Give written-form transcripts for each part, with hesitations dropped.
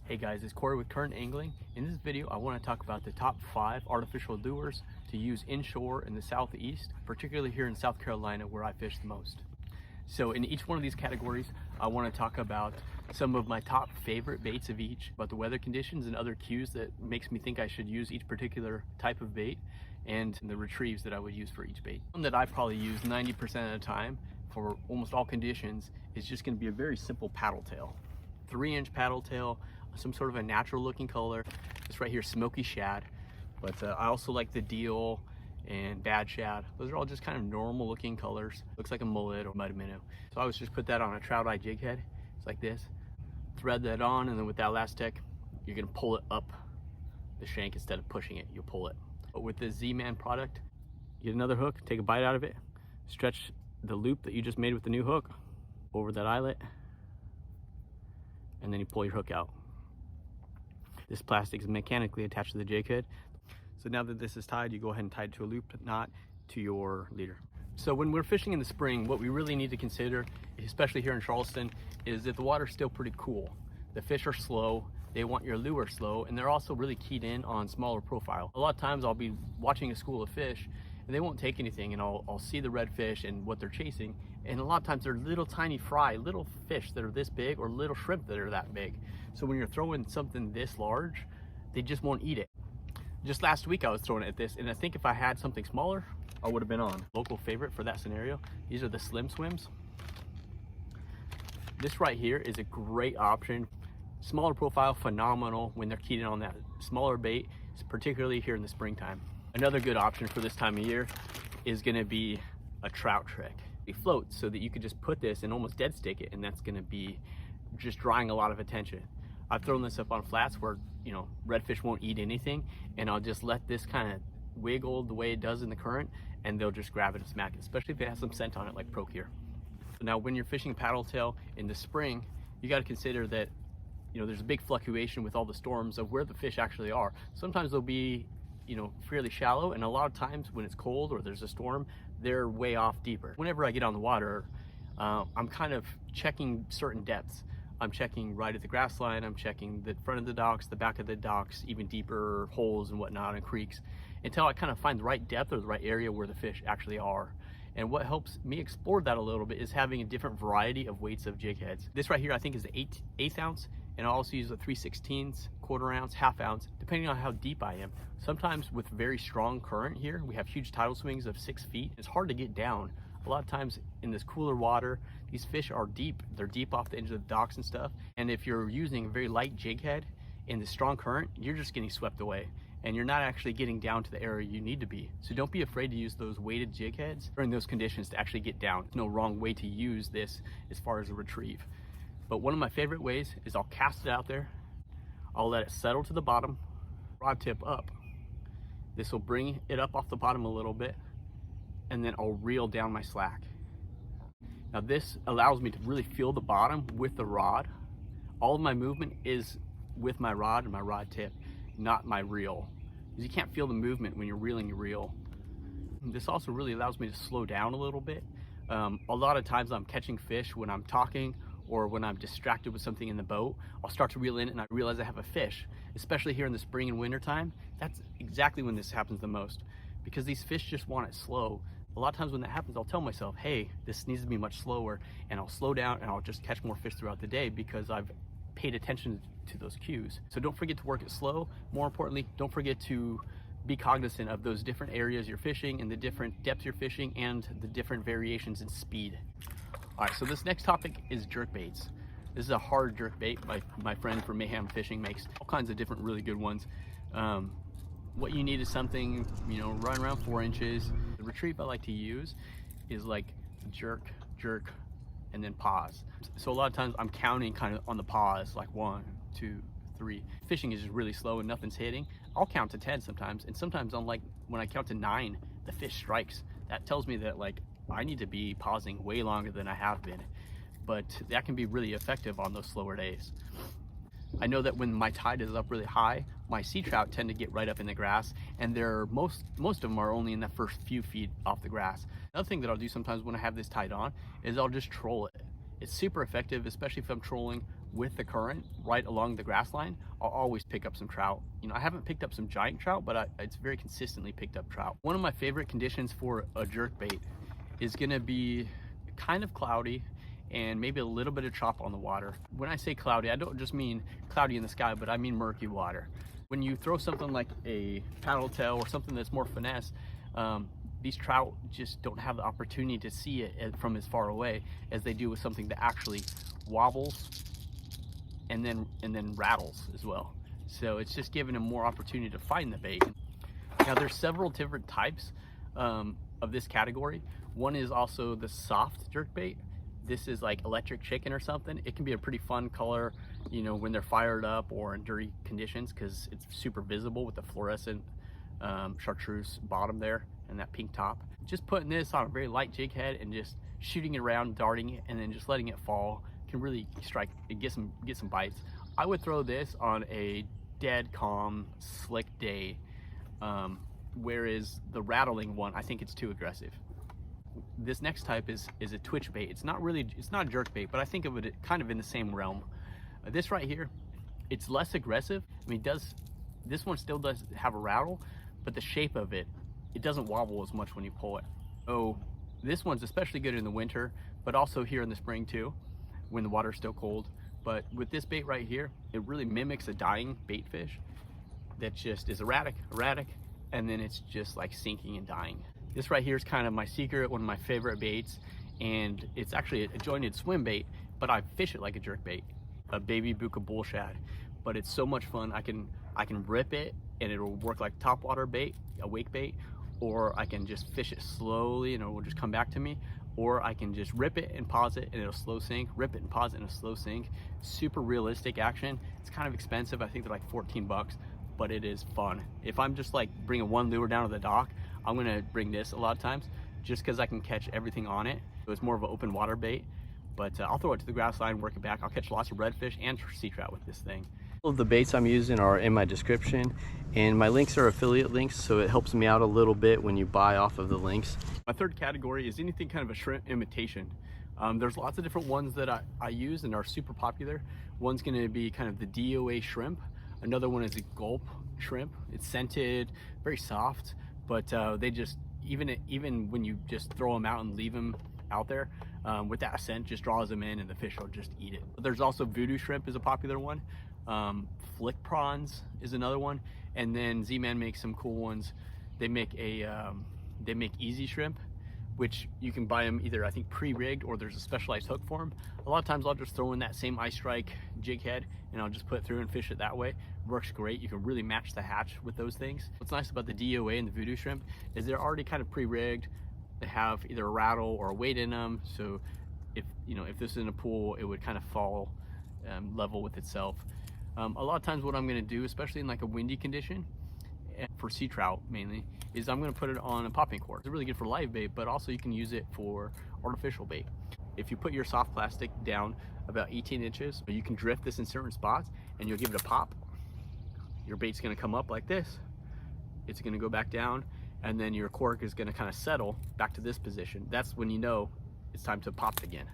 Hey guys, it's Corey with Current Angling. In this video, I want to talk about the top 5 artificial lures to use inshore in the southeast, particularly here in South Carolina where I fish the most. So in each one of these categories, I want to talk about some of my top favorite baits of each, about the weather conditions and other cues that makes me think I should use each particular type of bait, and the retrieves that I would use for each bait. One that I probably use 90% of the time for almost all conditions is just going to be a very simple paddle tail. 3-inch paddle tail, some sort of a natural looking color. This right here, smoky shad, but I also like the deal and bad shad. Those are all just kind of normal looking colors. Looks like a mullet or mud minnow. So I always just put that on a trout eye jig head. It's like this. Thread that on, and then with that elastic, you're gonna pull it up the shank instead of pushing it. You'll pull it. But with this Zman product, get another hook, take a bite out of it, stretch the loop that you just made with the new hook over that eyelet, and then you pull your hook out. This plastic is mechanically attached to the jig head. So now that this is tied, you go ahead and tie it to a loop knot to your leader. So when we're fishing in the spring, what we really need to consider, especially here in Charleston, is that the water's still pretty cool. The fish are slow, they want your lure slow, and they're also really keyed in on smaller profile. A lot of times I'll be watching a school of fish and they won't take anything, and I'll see the redfish and what they're chasing, and a lot of times they're little tiny fry, little fish that are this big, or little shrimp that are that big. So when you're throwing something this large, they just won't eat it. Just last week I was throwing it at this, and I think if I had something smaller, I would have been on. Local favorite for that scenario, these are the Slim Swims. This right here is a great option. Smaller profile, phenomenal when they're keyed in on that smaller bait, particularly here in the springtime. Another good option for this time of year is gonna be a trout trick. It floats so that you could just put this and almost dead stick it, and that's gonna be just drawing a lot of attention. I've thrown this up on flats where, you know, redfish won't eat anything, and I'll just let this kind of wiggle the way it does in the current, and they'll just grab it and smack it, especially if it has some scent on it like Proke here. Now when you're fishing paddle tail in the spring, you got to consider that, you know, there's a big fluctuation with all the storms of where the fish actually are. Sometimes they'll be, you know, fairly shallow, and a lot of times when it's cold or there's a storm, they're way off deeper. Whenever I get on the water, I'm kind of checking certain depths. I'm checking right at the grass line, I'm checking the front of the docks, the back of the docks, even deeper holes and whatnot and creeks, until I kind of find the right depth or the right area where the fish actually are. And what helps me explore that a little bit is having a different variety of weights of jig heads. This right here I think is the 1/8 ounce, and I also use a 3/16, 1/4 ounce, 1/2 ounce, depending on how deep I am. Sometimes with very strong current here, we have huge tidal swings of 6 feet. It's hard to get down. A lot of times in this cooler water, these fish are deep. They're deep off the edge of the docks and stuff. And if you're using a very light jig head in the strong current, you're just getting swept away, and you're not actually getting down to the area you need to be. So don't be afraid to use those weighted jig heads during those conditions to actually get down. There's no wrong way to use this as far as a retrieve. But one of my favorite ways is I'll cast it out there, I'll let it settle to the bottom, rod tip up. This will bring it up off the bottom a little bit, and then I'll reel down my slack. Now this allows me to really feel the bottom with the rod. All of my movement is with my rod and my rod tip, not my reel. Because you can't feel the movement when you're reeling your reel. This also really allows me to slow down a little bit. A lot of times I'm catching fish when I'm talking, or when I'm distracted with something in the boat. I'll start to reel in and I realize I have a fish. Especially here in the spring and winter time, that's exactly when this happens the most, because these fish just want it slow. A lot of times when that happens, I'll tell myself, hey, this needs to be much slower, and I'll slow down and I'll just catch more fish throughout the day because I've paid attention to those cues. So don't forget to work it slow. More importantly, don't forget to be cognizant of those different areas you're fishing and the different depths you're fishing and the different variations in speed. All right, so this next topic is jerk baits. This is a hard jerk bait my friend from Mayhem Fishing makes all kinds of different really good ones. What you need is something, you know, right around 4 inches. The retrieve I like to use is like jerk, jerk, and then pause. So a lot of times I'm counting kind of on the pause, like 1, 2, 3. Fishing is just really slow and nothing's hitting. I'll count to 10 sometimes, and sometimes I'm like, when I count to 9, the fish strikes. That tells me that like I need to be pausing way longer than I have been. But that can be really effective on those slower days. I know that when my tide is up really high, my sea trout tend to get right up in the grass, and most of them are only in the first few feet off the grass. Another thing that I'll do sometimes when I have this tied on is I'll just troll it. It's super effective, especially if I'm trolling with the current right along the grass line, I'll always pick up some trout. You know, I haven't picked up some giant trout, but it's very consistently picked up trout. One of my favorite conditions for a jerkbait is gonna be kind of cloudy and maybe a little bit of chop on the water. When I say cloudy, I don't just mean cloudy in the sky, but I mean murky water. When you throw something like a paddle tail or something that's more finesse, these trout just don't have the opportunity to see it from as far away as they do with something that actually wobbles and then rattles as well. So it's just giving them more opportunity to find the bait. Now there's several different types of this category. One is also the soft jerkbait. This is like electric chicken or something. It can be a pretty fun color, you know, when they're fired up or in dirty conditions, because it's super visible with the fluorescent chartreuse bottom there and that pink top. Just putting this on a very light jig head and just shooting it around, darting it, and then just letting it fall can really strike and get some bites. I would throw this on a dead calm, slick day, whereas the rattling one, I think it's too aggressive. This next type is a twitch bait. It's not a jerk bait, but I think of it kind of in the same realm. This right here, it's less aggressive. I mean, this one still does have a rattle, but the shape of it doesn't wobble as much when you pull it. So this one's especially good in the winter, but also here in the spring too, when the water's still cold. But with this bait right here, it really mimics a dying bait fish that just is erratic, and then it's just like sinking and dying. This right here is kind of my secret, one of my favorite baits, and it's actually a jointed swim bait, but I fish it like a jerk bait, a baby buka bull shad. But it's so much fun. I can rip it and it'll work like topwater bait, a wake bait, or I can just fish it slowly and it will just come back to me, or I can just rip it and pause it and it'll slow sink, rip it and pause it and it'll slow sink. Super realistic action. It's kind of expensive. I think they're like 14 bucks, but it is fun. If I'm just like bringing one lure down to the dock, I'm gonna bring this a lot of times just because I can catch everything on it. So it's more of an open water bait, but I'll throw it to the grass line, work it back. I'll catch lots of redfish and sea trout with this thing. All of the baits I'm using are in my description, and my links are affiliate links, so it helps me out a little bit when you buy off of the links. My third category is anything kind of a shrimp imitation. There's lots of different ones that I use and are super popular. One's gonna be kind of the DOA shrimp. Another one is a gulp shrimp. It's scented, very soft, but they just, even when you just throw them out and leave them out there, with that scent just draws them in and the fish will just eat it. There's also voodoo shrimp is a popular one. Flick prawns is another one, and then Z-Man makes some cool ones. They make easy shrimp, which you can buy them either I think pre-rigged or there's a specialized hook for them. A lot of times I'll just throw in that same ice strike jig head and I'll just put it through and fish it that way. Works great. You can really match the hatch with those things. What's nice about the DOA and the voodoo shrimp is they're already kind of pre-rigged. They have either a rattle or a weight in them, so if this is in a pool, it would kind of fall level with itself. A lot of times what I'm going to do, especially in like a windy condition, for sea trout mainly, is I'm going to put it on a popping cork. It's really good for live bait, but also you can use it for artificial bait. If you put your soft plastic down about 18 inches, you can drift this in certain spots and you'll give it a pop. Your bait's going to come up like this. It's going to go back down, and then your cork is going to kind of settle back to this position. That's when you know it's time to pop again.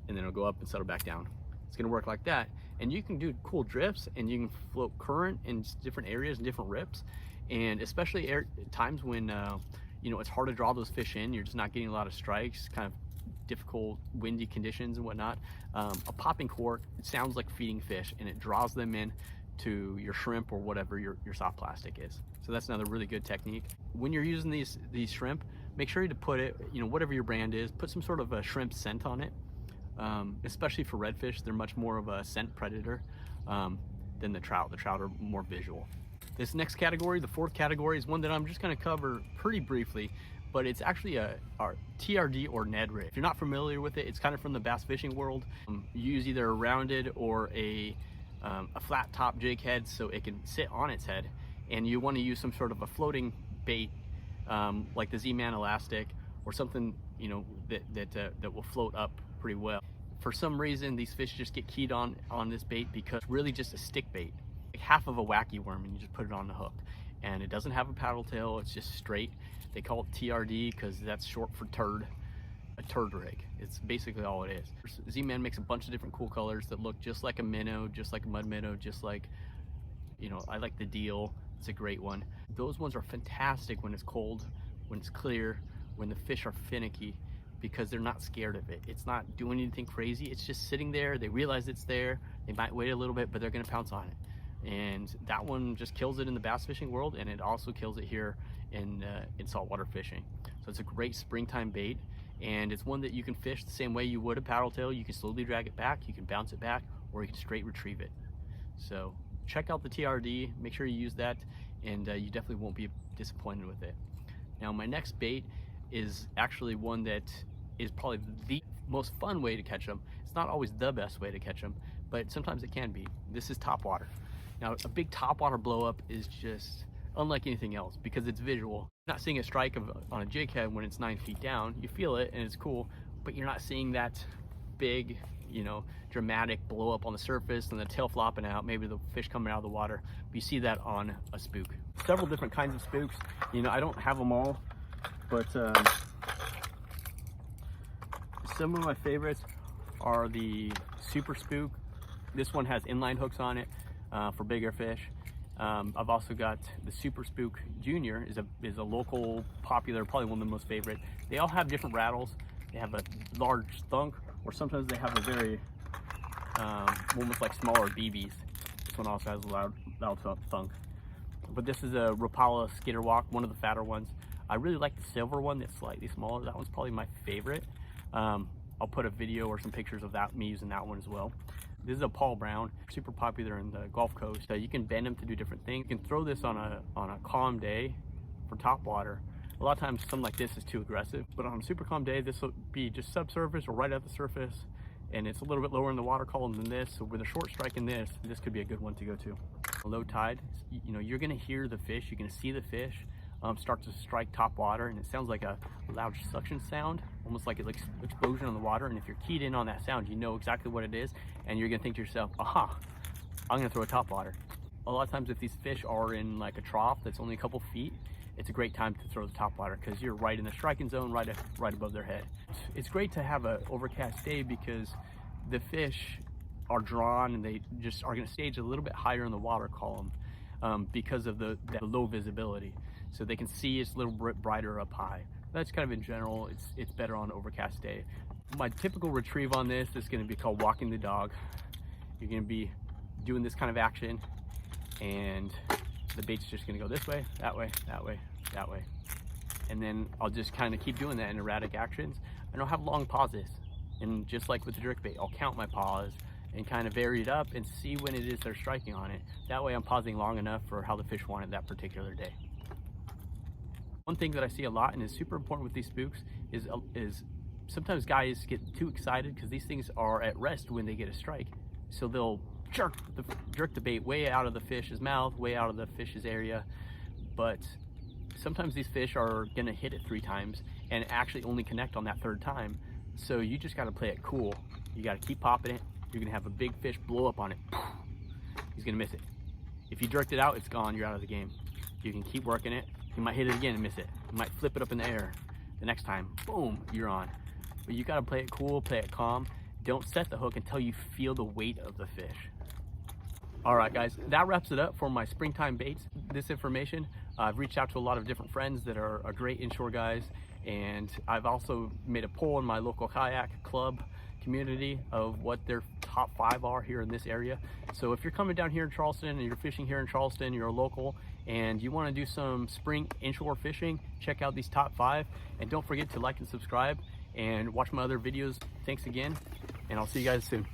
And then it'll go up and settle back down. It's going to work like that. And you can do cool drifts, and you can float current in different areas and different rips. And especially times when it's hard to draw those fish in, you're just not getting a lot of strikes, kind of difficult windy conditions and whatnot. A popping cork, it sounds like feeding fish, and it draws them in to your shrimp or whatever your soft plastic is. So that's another really good technique. When you're using these shrimp, make sure to put it, whatever your brand is, put some sort of a shrimp scent on it. Especially for redfish, they're much more of a scent predator than the trout. The trout are more visual. This next category, the fourth category, is one that I'm just going to cover pretty briefly, but it's actually our TRD or Ned rig. If you're not familiar with it, it's kind of from the bass fishing world. You use either a rounded or a flat top jig head so it can sit on its head, and you want to use some sort of a floating bait like the Z-Man elastic or something that will float up pretty well. For some reason, these fish just get keyed on this bait because it's really just a stick bait, like half of a wacky worm, and you just put it on the hook. And it doesn't have a paddle tail, it's just straight. They call it TRD because that's short for turd, a turd rig. It's basically all it is. Zman makes a bunch of different cool colors that look just like a minnow, just like a mud minnow, just like, you know, I like the deal. It's a great one. Those ones are fantastic when it's cold, when it's clear, when the fish are finicky, because they're not scared of it. It's not doing anything crazy. It's just sitting there. They realize it's there. They might wait a little bit, but they're gonna pounce on it. And that one just kills it in the bass fishing world, and it also kills it here in saltwater fishing. So it's a great springtime bait, and it's one that you can fish the same way you would a paddle tail. You can slowly drag it back, you can bounce it back, or you can straight retrieve it. So check out the TRD, make sure you use that, and you definitely won't be disappointed with it. Now my next bait is actually one that is probably the most fun way to catch them. It's not always the best way to catch them, but sometimes it can be. This is topwater. Now a big topwater blow up is just unlike anything else because it's visual. You're not seeing a strike on a jig head when it's 9 feet down. You feel it and it's cool, but you're not seeing that big, you know, dramatic blow up on the surface and the tail flopping out, maybe the fish coming out of the water. But you see that on a spook. Several different kinds of spooks. You know, I don't have them all, but some of my favorites are the Super Spook. This one has inline hooks on it for bigger fish. I've also got the Super Spook Junior is a local popular, probably one of the most favorite. They all have different rattles. They have a large thunk, or sometimes they have a very almost like smaller BBs. This one also has a loud thunk. But this is a Rapala Skitterwalk, one of the fatter ones. I really like the silver one that's slightly smaller. That one's probably my favorite. I'll put a video or some pictures of that, me using that one as well. This is a Paul Brown, super popular in the Gulf Coast. You can bend them to do different things. You can throw this on a calm day for topwater. A lot of times something like this is too aggressive, but on a super calm day, this will be just subsurface or right at the surface, and it's a little bit lower in the water column than this. So with a short strike in this could be a good one to go to. Low tide, you know, you're gonna hear the fish, you're gonna see the fish start to strike top water, and it sounds like a loud suction sound, almost like an explosion on the water. And if you're keyed in on that sound, you know exactly what it is, and you're gonna think to yourself, aha, I'm gonna throw a top water. A lot of times if these fish are in like a trough that's only a couple feet, it's a great time to throw the top water because you're right in the striking zone, right above their head. It's great to have an overcast day because the fish are drawn and they just are gonna stage a little bit higher in the water column because of the low visibility. So they can see it's a little bit brighter up high. That's kind of in general, it's better on an overcast day. My typical retrieve on this is gonna be called walking the dog. You're gonna be doing this kind of action, and the bait's just gonna go this way, that way, that way, that way. And then I'll just kind of keep doing that in erratic actions. I don't have long pauses. And just like with the jerkbait, I'll count my pause and kind of vary it up and see when it is they're striking on it. That way I'm pausing long enough for how the fish want it that particular day. One thing that I see a lot and is super important with these spooks is sometimes guys get too excited because these things are at rest when they get a strike. So they'll jerk the bait way out of the fish's mouth, way out of the fish's area. But sometimes these fish are gonna hit it 3 times and actually only connect on that 3rd time. So you just gotta play it cool. You gotta keep popping it. You're gonna have a big fish blow up on it. He's gonna miss it. If you jerked it out, it's gone, you're out of the game. You can keep working it. You might hit it again and miss it. You might flip it up in the air. The next time, boom, you're on. But you gotta play it cool, play it calm. Don't set the hook until you feel the weight of the fish. All right, guys, that wraps it up for my springtime baits. This information, I've reached out to a lot of different friends that are great inshore guys, and I've also made a poll in my local kayak club community of what their top 5 are here in this area. So if you're coming down here in Charleston and you're fishing here in Charleston, you're a local, and you want to do some spring inshore fishing, check out these top 5, and don't forget to like and subscribe and watch my other videos. Thanks again, and I'll see you guys soon.